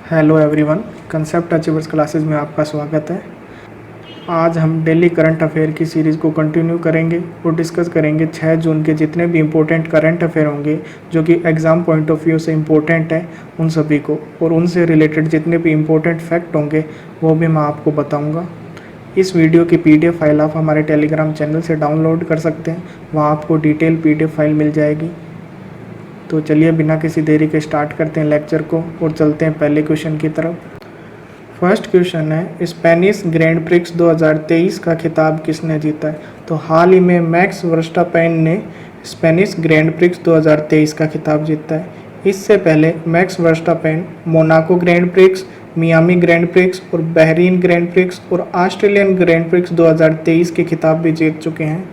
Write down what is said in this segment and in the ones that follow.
Hello everyone, concept achievers classes में आपका स्वागत है। आज हम डेली करंट अफेयर की सीरीज़ को कंटिन्यू करेंगे और डिस्कस करेंगे 6 जून के जितने भी इम्पोर्टेंट करंट अफेयर होंगे जो कि एग्ज़ाम पॉइंट ऑफ व्यू से इम्पोर्टेंट है उन सभी को, और उनसे रिलेटेड जितने भी इम्पोर्टेंट फैक्ट होंगे वो भी मैं आपको बताऊँगा। इस वीडियो की PDF फाइल आप हमारे टेलीग्राम चैनल से डाउनलोड कर सकते हैं, वहाँ आपको डिटेल PDF फाइल मिल जाएगी। तो चलिए बिना किसी देरी के स्टार्ट करते हैं लेक्चर को और चलते हैं पहले क्वेश्चन की तरफ। फर्स्ट क्वेश्चन है, स्पेनिश ग्रैंड प्रिक्स 2023 का खिताब किसने जीता है? तो हाल ही में मैक्स वर्स्टापेन ने स्पेनिश ग्रैंड प्रिक्स 2023 का खिताब जीता है। इससे पहले max Verstappen Monaco grand prix, Miami grand prix और बहरीन ग्रैंड प्रिक्स और ऑस्ट्रेलियन ग्रैंड प्रिक्स 2023 के खिताब भी जीत चुके हैं,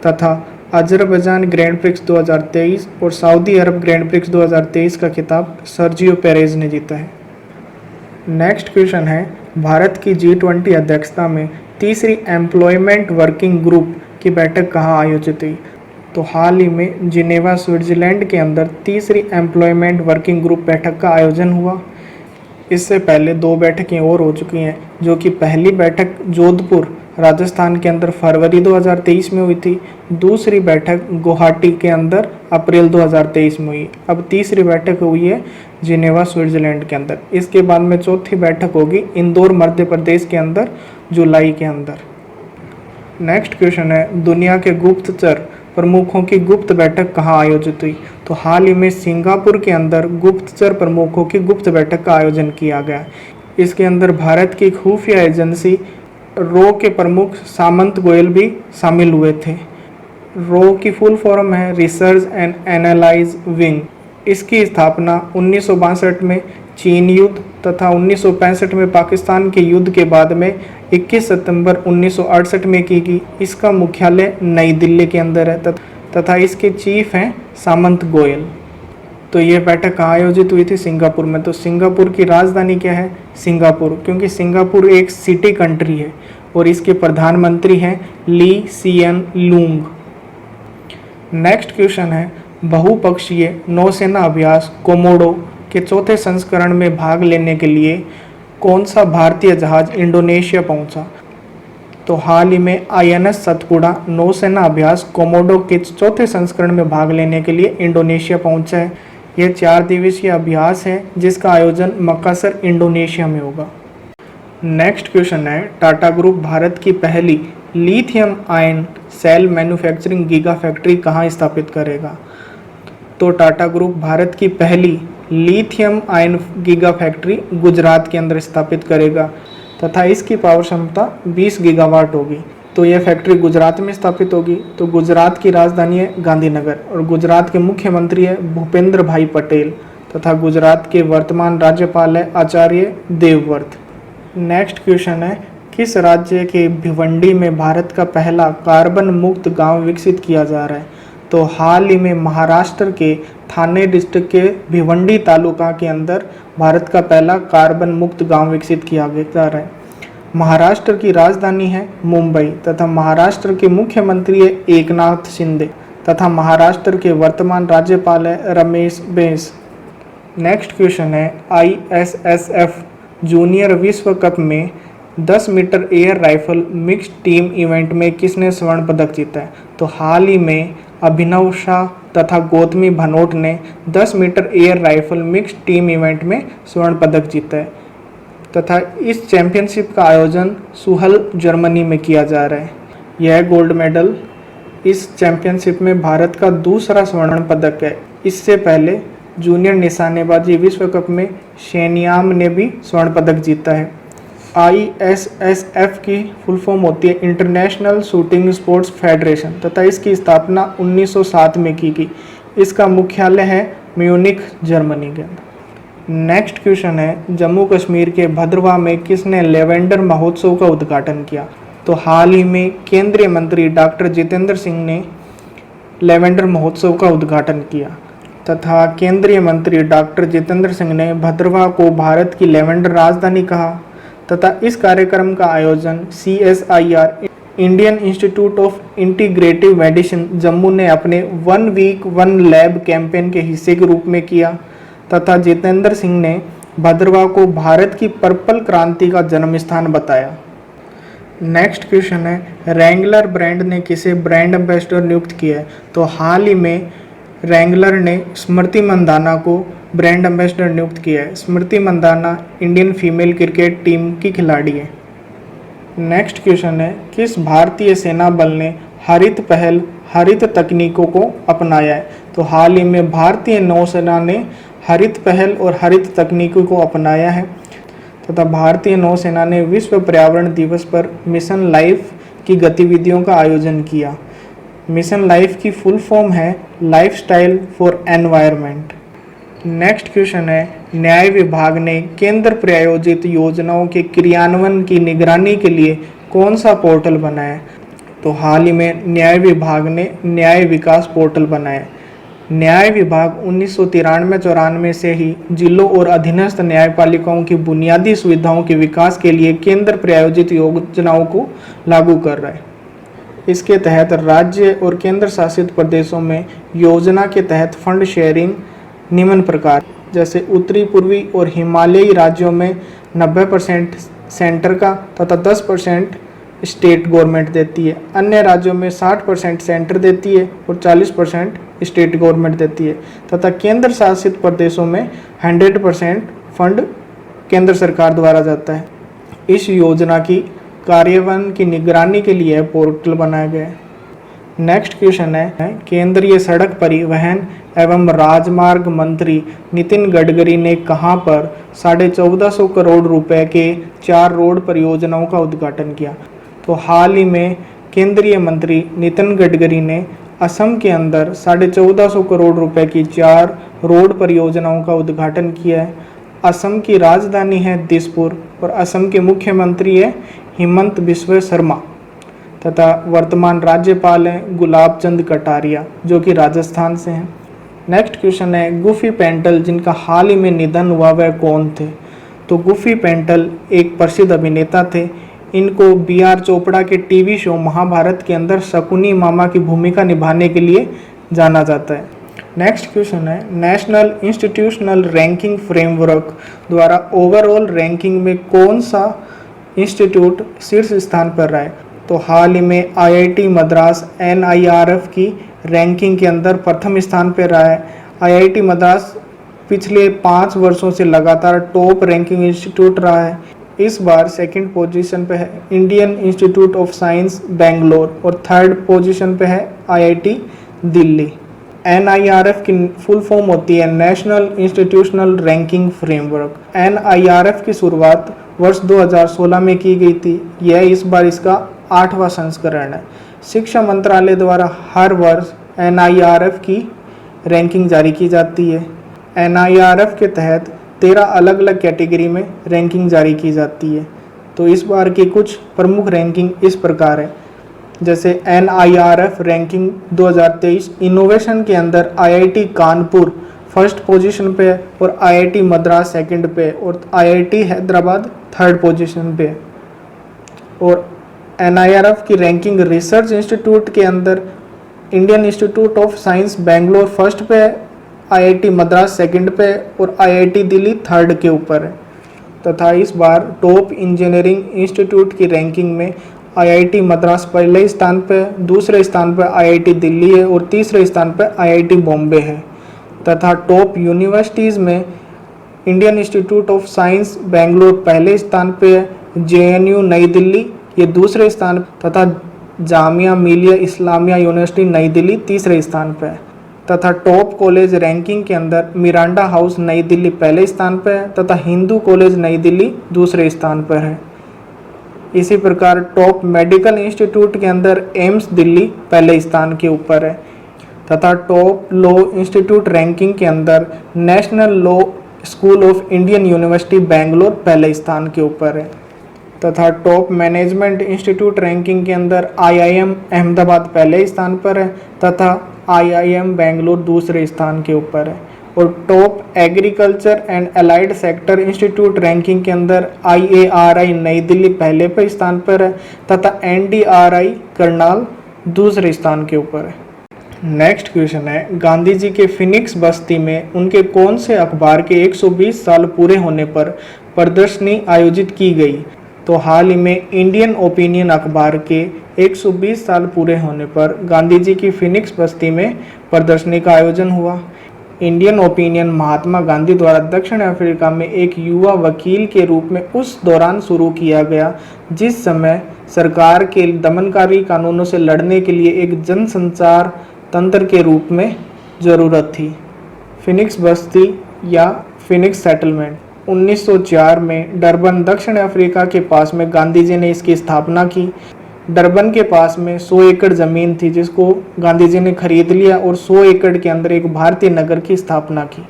तथा अजरबैजान ग्रैंड प्रिक्स 2023 और सऊदी अरब ग्रैंड प्रिक्स 2023 का खिताब सर्जियो पेरेज ने जीता है। नेक्स्ट क्वेश्चन है, भारत की G20 अध्यक्षता में तीसरी एम्प्लॉयमेंट वर्किंग ग्रुप की बैठक कहाँ आयोजित हुई? तो हाल ही में जिनेवा स्विट्जरलैंड के अंदर तीसरी एम्प्लॉयमेंट वर्किंग ग्रुप बैठक का आयोजन हुआ। इससे पहले 2 बैठकें और हो चुकी हैं, जो कि पहली बैठक जोधपुर राजस्थान के अंदर फरवरी 2023 में हुई थी, दूसरी बैठक गुवाहाटी के अंदर अप्रैल 2023 में हुई। अब तीसरी बैठक हुई है जिनेवा स्विट्जरलैंड के अंदर। इसके बाद में चौथी बैठक होगी इंदौर मध्य प्रदेश के अंदर जुलाई के अंदर। नेक्स्ट क्वेश्चन है, दुनिया के गुप्तचर प्रमुखों की गुप्त बैठक कहाँ आयोजित हुई? तो हाल ही में सिंगापुर के अंदर गुप्तचर प्रमुखों की गुप्त बैठक का आयोजन किया गया। इसके अंदर भारत की खुफिया एजेंसी रो के प्रमुख सामंत गोयल भी शामिल हुए थे। रो की फुल फॉर्म है रिसर्च एंड एनालाइज विंग। इसकी स्थापना 1962 में चीन युद्ध तथा 1965 में पाकिस्तान के युद्ध के बाद में 21 सितंबर 1968 में की गई। इसका मुख्यालय नई दिल्ली के अंदर है तथा इसके चीफ हैं सामंत गोयल। तो ये बैठक कहाँ आयोजित हुई थी? सिंगापुर में। तो सिंगापुर की राजधानी क्या है? सिंगापुर, क्योंकि सिंगापुर एक सिटी कंट्री है और इसके प्रधानमंत्री हैं ली सिएन लूंग। नेक्स्ट क्वेश्चन है, बहुपक्षीय नौसेना अभ्यास कोमोडो के चौथे संस्करण में भाग लेने के लिए कौन सा भारतीय जहाज इंडोनेशिया पहुंचा? तो हाल ही में INS सतपुड़ा नौसेना अभ्यास कोमोडो के चौथे संस्करण में भाग लेने के लिए इंडोनेशिया पहुंचा है। यह 4 दिवसीय अभ्यास है जिसका आयोजन मकासर इंडोनेशिया में होगा। नेक्स्ट क्वेश्चन है, टाटा ग्रुप भारत की पहली lithium ion cell manufacturing giga factory कहाँ स्थापित करेगा? तो टाटा ग्रुप भारत की पहली lithium ion giga factory Gujarat के अंदर स्थापित करेगा तथा इसकी पावर क्षमता 20 गीगावाट होगी। तो यह फैक्ट्री गुजरात में स्थापित होगी। तो गुजरात की राजधानी है गांधीनगर और गुजरात के मुख्यमंत्री है भूपेंद्र भाई पटेल तथा गुजरात के वर्तमान राज्यपाल है आचार्य देवव्रत। नेक्स्ट क्वेश्चन है, किस राज्य के भिवंडी में भारत का पहला कार्बन मुक्त गांव विकसित किया जा रहा है? तो हाल ही में महाराष्ट्र के थाने डिस्ट्रिक्ट के भिवंडी तालुका के अंदर भारत का पहला कार्बन मुक्त गांव विकसित किया जा रहा है। महाराष्ट्र की राजधानी है मुंबई तथा महाराष्ट्र के मुख्यमंत्री है एकनाथ शिंदे तथा महाराष्ट्र के वर्तमान राज्यपाल है रमेश बैस। नेक्स्ट क्वेश्चन है, ISSF जूनियर विश्व कप में 10 metre air rifle mixed team event में किसने स्वर्ण पदक जीता है? तो हाल ही में अभिनव शाह तथा गौतमी भनोट ने 10 metre air rifle mixed team event में स्वर्ण पदक जीता है तथा इस चैंपियनशिप का आयोजन सुहल जर्मनी में किया जा रहा है। यह गोल्ड मेडल इस चैंपियनशिप में भारत का दूसरा स्वर्ण पदक है। इससे पहले जूनियर निशानेबाजी विश्व कप में शेनियाम ने भी स्वर्ण पदक जीता है। ISSF की फुल फॉर्म होती है इंटरनेशनल शूटिंग स्पोर्ट्स फेडरेशन तथा इसकी स्थापना 1907 में की गई। इसका मुख्यालय है म्यूनिख जर्मनी के अंदर। नेक्स्ट क्वेश्चन है, जम्मू कश्मीर के भद्रवाह में किसने लेवेंडर महोत्सव का उद्घाटन किया? तो हाल ही में केंद्रीय मंत्री डॉक्टर जितेंद्र सिंह ने लेवेंडर महोत्सव का उद्घाटन किया तथा केंद्रीय मंत्री डॉक्टर जितेंद्र सिंह ने भद्रवाह को भारत की लेवेंडर राजधानी कहा तथा इस कार्यक्रम का आयोजन CSIR Indian institute of integrative medicine Jammu ने अपने 1 वीक 1 लैब कैंपेन के हिस्से के रूप में किया तथा जितेंद्र सिंह ने भद्रवाह को भारत की पर्पल क्रांति का जन्म स्थान बताया। नेक्स्ट क्वेश्चन है रैंगलर ब्रांड ने किसे ब्रांड एम्बेसडर नियुक्त किया है? तो हाल ही में रैंगलर ने स्मृति मंदाना को ब्रांड एम्बेसडर नियुक्त किया है। Smriti Mandhana Indian female cricket team की खिलाड़ी है। नेक्स्ट क्वेश्चन है किस भारतीय सेना बल ने हरित पहल हरित तकनीकों को अपनाया है? तो हाल ही में भारतीय नौसेना ने हरित पहल और हरित तकनीकों को अपनाया है तथा भारतीय नौसेना ने विश्व पर्यावरण दिवस पर मिशन लाइफ की गतिविधियों का आयोजन किया। मिशन लाइफ की फुल फॉर्म है lifestyle for environment. Next question है न्याय विभाग ने केंद्र प्रायोजित योजनाओं के क्रियान्वयन की निगरानी के लिए कौन सा पोर्टल बनाया? तो हाल ही में न्याय विभाग ने न्याय विकास पोर्टल बनाया। न्याय विभाग 1993-94 से ही जिलों और अधीनस्थ न्यायपालिकाओं की बुनियादी सुविधाओं के विकास के लिए केंद्र प्रायोजित योजनाओं को लागू कर रहा है। इसके तहत राज्य और केंद्र शासित प्रदेशों में योजना के तहत फंड शेयरिंग निम्न प्रकार जैसे उत्तरी पूर्वी और हिमालयी राज्यों में 90% सेंटर का तथा 10% स्टेट गवर्नमेंट देती है। अन्य राज्यों में 60% सेंटर देती है और 40% स्टेट गवर्नमेंट देती है तथा केंद्र शासित प्रदेशों में 100% फंड केंद्र सरकार द्वारा जाता है। इस योजना की कार्यान्वयन की निगरानी के लिए पोर्टल बनाया गया है। नेक्स्ट क्वेश्चन है केंद्रीय सड़क परिवहन एवं राजमार्ग मंत्री नितिन गडकरी ने कहां पर 1450 करोड़ रुपए के 4 रोड परियोजनाओं का उद्घाटन किया? तो हाल ही में केंद्रीय मंत्री नितिन गडकरी ने असम के अंदर 1450 करोड़ रुपए की 4 रोड परियोजनाओं का उद्घाटन किया है। असम की राजधानी है दिसपुर और असम के मुख्यमंत्री है हिमंत बिस्वा शर्मा तथा वर्तमान राज्यपाल हैं गुलाब चंद कटारिया जो कि राजस्थान से हैं। नेक्स्ट क्वेश्चन है गुफी पेंटल जिनका हाल ही में निधन हुआ वह कौन थे? तो गुफी पेंटल एक प्रसिद्ध अभिनेता थे। इनको B.R. चोपड़ा के टीवी शो महाभारत के अंदर शकुनी मामा की भूमिका निभाने के लिए जाना जाता है। नेक्स्ट क्वेश्चन है नेशनल इंस्टीट्यूशनल रैंकिंग फ्रेमवर्क द्वारा ओवरऑल रैंकिंग में कौन सा इंस्टीट्यूट शीर्ष स्थान पर रहा है? तो हाल ही में IIT मद्रास NIRF की रैंकिंग के अंदर प्रथम स्थान पर रहा है। IIT मद्रास पिछले 5 वर्षों से लगातार टॉप रैंकिंग इंस्टीट्यूट रहा है। इस बार सेकंड पोजीशन पे है Indian institute of science Bangalore और थर्ड पोजीशन पे है IIT दिल्ली। NIRF की फुल फॉर्म होती है national institutional ranking framework. NIRF की शुरुआत वर्ष 2016 में की गई थी। यह इस बार इसका 8वां संस्करण है। शिक्षा मंत्रालय द्वारा हर वर्ष NIRF की रैंकिंग जारी की जाती है। NIRF के तहत 13 अलग अलग कैटेगरी में रैंकिंग जारी की जाती है। तो इस बार की कुछ प्रमुख रैंकिंग इस प्रकार है जैसे NIRF रैंकिंग 2023 इनोवेशन के अंदर IIT कानपुर फर्स्ट पोजीशन पे है और IIT मद्रास सेकंड पे और IIT हैदराबाद थर्ड पोजीशन पे है। और NIRF की रैंकिंग रिसर्च इंस्टीट्यूट के अंदर Indian institute of science Bangalore first पे है, IIT मद्रास सेकंड पे और IIT दिल्ली थर्ड के ऊपर है। तथा इस बार टॉप इंजीनियरिंग इंस्टीट्यूट की रैंकिंग में IIT मद्रास पहले स्थान पे, दूसरे स्थान पर IIT दिल्ली है और तीसरे स्थान पर IIT बॉम्बे है। तथा टॉप यूनिवर्सिटीज़ में Indian institute of science Bangalore पहले स्थान पे है, JNU नई दिल्ली ये दूसरे स्थान तथा जामिया मिलिया इस्लामिया यूनिवर्सिटी नई दिल्ली तीसरे स्थान पर है। तथा टॉप कॉलेज रैंकिंग के अंदर मिरांडा हाउस नई दिल्ली पहले स्थान पर है तथा हिंदू कॉलेज नई दिल्ली दूसरे स्थान पर है। इसी प्रकार टॉप मेडिकल इंस्टीट्यूट के अंदर एम्स दिल्ली पहले स्थान के ऊपर है। तथा टॉप लॉ इंस्टीट्यूट रैंकिंग के अंदर national law school of Indian university Bangalore पहले स्थान के ऊपर है। तथा टॉप मैनेजमेंट इंस्टीट्यूट रैंकिंग के अंदर IIM अहमदाबाद पहले स्थान पर है तथा IIM बेंगलोर दूसरे स्थान के ऊपर है। और top agriculture and allied sector institute ranking के अंदर IARI नई दिल्ली पहले पर स्थान पर है तथा NDRI करनाल दूसरे स्थान के ऊपर है। नेक्स्ट क्वेश्चन है, गांधी जी के फिनिक्स बस्ती में उनके कौन से अखबार के 120 साल पूरे होने पर प्रदर्शनी आयोजित की गई? तो हाल ही में इंडियन ओपिनियन अखबार के 120 साल पूरे होने पर गांधी जी की फिनिक्स बस्ती में प्रदर्शनी का आयोजन हुआ। इंडियन ओपिनियन महात्मा गांधी द्वारा दक्षिण अफ्रीका में एक युवा वकील के रूप में उस दौरान शुरू किया गया जिस समय सरकार के दमनकारी कानूनों से लड़ने के लिए एक जनसंचार तंत्र के रूप में ज़रूरत थी। फिनिक्स बस्ती या फिनिक्स सेटलमेंट 1904 में डरबन दक्षिण अफ्रीका के पास में गांधी जी ने इसकी स्थापना की। डरबन के पास में 100 एकड़ ज़मीन थी जिसको गांधी जी ने खरीद लिया और 100 एकड़ के अंदर एक भारतीय नगर की स्थापना की।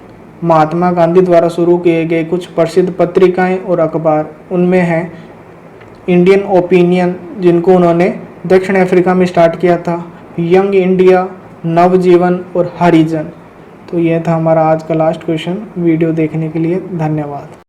महात्मा गांधी द्वारा शुरू किए गए कुछ प्रसिद्ध पत्रिकाएं और अखबार, उनमें हैं इंडियन ओपिनियन जिनको उन्होंने दक्षिण अफ्रीका में स्टार्ट किया था, यंग इंडिया, नवजीवन और हरिजन। तो यह था हमारा आज का लास्ट क्वेश्चन। वीडियो देखने के लिए धन्यवाद।